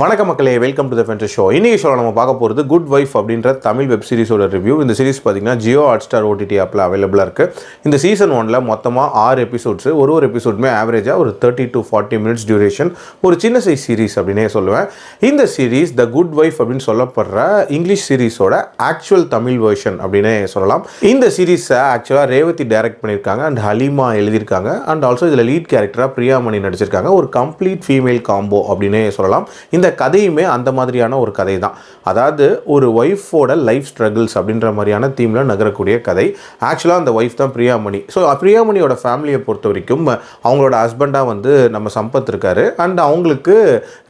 வணக்கம் மக்களே, welcome to the ஃபென்டஸ் show. இன்னைக்கு ஷோவில் நம்ம பார்க்க போகிறது குட் வைஃப் அப்படின்ற தமிழ் வெப் சீரிஸோட ரிவ்யூ. இந்த சீரிஸ் பார்த்தீங்கன்னா ஜியோ ஹாட்ஸ்டார் ஓடிடி ஆப்பில் அவைலபிளாக இருக்குது. இந்த சீசன் 1ல் மொத்தமாக 6 எபிசோட்ஸ். ஒரு எபிசோடுமே ஆவரேஜாக ஒரு 30 to 40 மினிட்ஸ் டியூரேஷன். ஒரு சின்ன சைஸ் சீரிஸ் அப்படின்னே சொல்லுவேன். இந்த சீரிஸ் த குட் வைஃப் அப்படின்னு சொல்லப்படுற இங்கிலீஷ் சீரிஸோட ஆக்சுவல் தமிழ் வெர்ஷன் அப்படின்னே சொல்லலாம். இந்த சீரிஸை ஆக்சுவலாக ரேவதி டைரக்ட் பண்ணியிருக்காங்க அண்ட் ஹலீமா எழுதியிருக்காங்க. அண்ட் ஆல்சோ இதில் லீட் கேரக்டராக பிரியாமணி நடிச்சிருக்காங்க. ஒரு கம்ப்ளீட் ஃபீமேல் காம்போ அப்படின்னே சொல்லலாம். இந்த கதையுமே அந்த மாதிரியான ஒரு கதை தான். அதாவது ஒரு ஒய்ஃபோட லைஃப் ஸ்ட்ரகிள்ஸ் அப்படின்ற மாதிரியான தீமில் நகரக்கூடிய கதை. ஆக்சுவலாக அந்த ஒய்ஃப் தான் பிரியாமணி. ஸோ பிரியாமணியோட ஃபேமிலியை பொறுத்த வரைக்கும் அவங்களோட ஹஸ்பண்டாக வந்து நம்ம சம்பத் இருக்கார். அண்ட் அவங்களுக்கு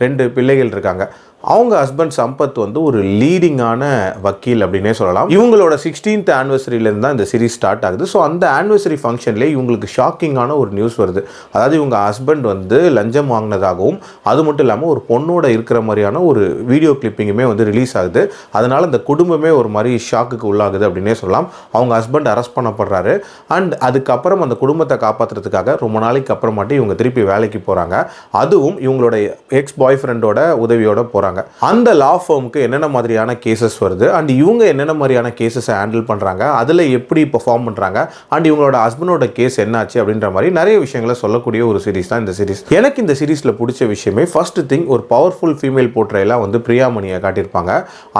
2 பிள்ளைகள் இருக்காங்க. அவங்க ஹஸ்பண்ட் சம்பத் வந்து ஒரு லீடிங்கான வக்கீல் அப்படின்னே சொல்லலாம். இவங்களோட 16th ஆனிவர்சரியிலேருந்து தான் இந்த சீரிஸ் ஸ்டார்ட் ஆகுது. ஸோ அந்த ஆனிவர்சரி ஃபங்க்ஷன்லேயே இவங்களுக்கு ஷாக்கிங்கான ஒரு நியூஸ் வருது. அதாவது இவங்க ஹஸ்பண்ட் வந்து லஞ்சம் வாங்கினதாகவும் அது மட்டும் இல்லாமல் ஒரு பொண்ணோட இருக்கிற மாதிரியான ஒரு வீடியோ கிளிப்பிங்குமே வந்து ரிலீஸ் ஆகுது. அதனால் அந்த குடும்பமே ஒரு மாதிரி ஷாக்குக்கு உள்ளாகுது அப்படின்னே சொல்லலாம். அவங்க ஹஸ்பண்ட் அரெஸ்ட் பண்ணப்படுறாரு. அண்ட் அதுக்கப்புறம் அந்த குடும்பத்தை காப்பாற்றுறதுக்காக ரொம்ப நாளைக்கு அப்புறமாட்டி இவங்க திருப்பி வேலைக்கு போகிறாங்க. அதுவும் இவங்களோட எக்ஸ் பாய் ஃப்ரெண்டோட உதவியோட போகிறாங்க. அந்த லா ஃபார்முக்கு என்னென்ன மாதிரியான கேசஸ் வருது அண்ட் இவங்க என்னென்ன மாதிரியான கேசஸை ஹேண்டில் பண்ணுறாங்க, அதில் எப்படி பெர்ஃபார்ம் பண்ணுறாங்க அண்ட் இவங்களோட ஹஸ்பண்டோட கேஸ் என்னாச்சு அப்படின்ற மாதிரி நிறைய விஷயங்களை சொல்லக்கூடிய ஒரு சீரிஸ் தான் இந்த சீரிஸ். எனக்கு இந்த சீரிஸில் பிடிச்ச விஷயமே ஃபர்ஸ்ட் திங், ஒரு பவர்ஃபுல் ஃபீமேல் போர்ட்ரேலாம் வந்து பிரியாமணியை காட்டியிருப்பாங்க.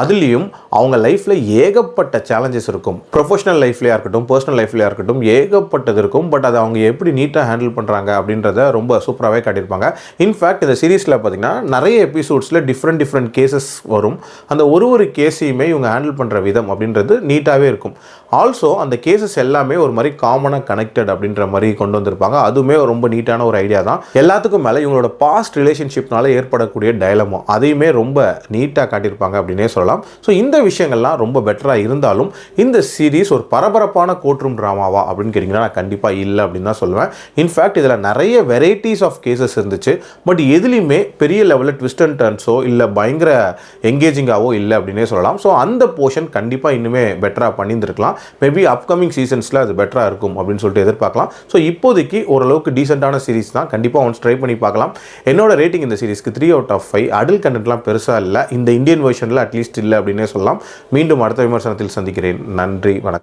அதுலேயும் அவங்க லைஃப்பில் ஏகப்பட்ட சேலஞ்சஸ் இருக்கும். ப்ரொஃபஷனல் லைஃப்லையாக இருக்கட்டும், பர்சனல் லைஃப்லையாக இருக்கட்டும், ஏகப்பட்டது இருக்கும். பட் அதை அவங்க எப்படி நீட்டாக ஹேண்டில் பண்ணுறாங்க அப்படின்றத ரொம்ப சூப்பராகவே காட்டியிருப்பாங்க. இன்ஃபேக்ட் இந்த சீரிஸில் பார்த்தீங்கன்னா நிறைய எபிசோட்ஸில் டிஃப்ரெண்ட் கேசஸ் வரும். அந்த ஒரு கேஸையுமே இவங்க ஹேண்டில் பண்ணுற விதம் அப்படின்றது நீட்டாகவே இருக்கும். ஆல்சோ அந்த கேசஸ் எல்லாமே ஒரு மாதிரி காமனாக கனெக்டட் அப்படின்ற மாதிரி கொண்டு வந்திருப்பாங்க. அதுவுமே ரொம்ப நீட்டான ஒரு ஐடியா தான். எல்லாத்துக்கும் மேலே இவங்களோட பாஸ்ட் ரிலேஷன்ஷிப்னால ஏற்படக்கூடிய டயலமோ அதையுமே ரொம்ப நீட்டாக காட்டியிருப்பாங்க அப்படின்னே சொல்லலாம். ஸோ இந்த விஷயங்கள்லாம் ரொம்ப பெட்டராக இருந்தாலும் இந்த சீரீஸ் ஒரு பரபரப்பான கோர்ட்ரூம் ட்ராமாவா அப்படின்னு கேட்டிங்கன்னா நான் கண்டிப்பாக இல்லை அப்படின்னு தான் சொல்லுவேன். இன்ஃபேக்ட் இதில் நிறைய வெரைட்டிஸ் ஆஃப் கேசஸ் இருந்துச்சு. பட் எதுலேயுமே பெரிய லெவலில் ட்விஸ்ட் அண்ட் டர்ன்ஸோ இல்லை பயங்கர எங்கேஜிங்காவோ இல்லை அப்படின்னே சொல்லலாம். ஸோ அந்த போர்ஷன் கண்டிப்பாக இன்னுமே பெட்டராக பண்ணியிருந்திருக்கலாம். மேபி அப்கமிங் சீசன்ஸில் அது பெட்டராக இருக்கும் அப்படின்னு சொல்லிட்டு எதிர்பார்க்கலாம். ஸோ இப்போதைக்கு ஓரளவுக்கு டீசெண்டான சீரிஸ் தான். கண்டிப்பாக ஒன்ஸ் ட்ரை பண்ணி பார்க்கலாம். என்னோட ரேட்டிங் இந்த சீரிஸ்க்கு 3 out of 5. அடல்ட் கண்டென்ட்லாம் பெருசாக இல்லை, இந்த இந்தியன் வெர்ஷனில் அட்லீஸ்ட் இல்லை அப்படின்னே சொல்லலாம். மீண்டும் அடுத்த விமர்சனத்தில் சந்திக்கிறேன். நன்றி, வணக்கம்.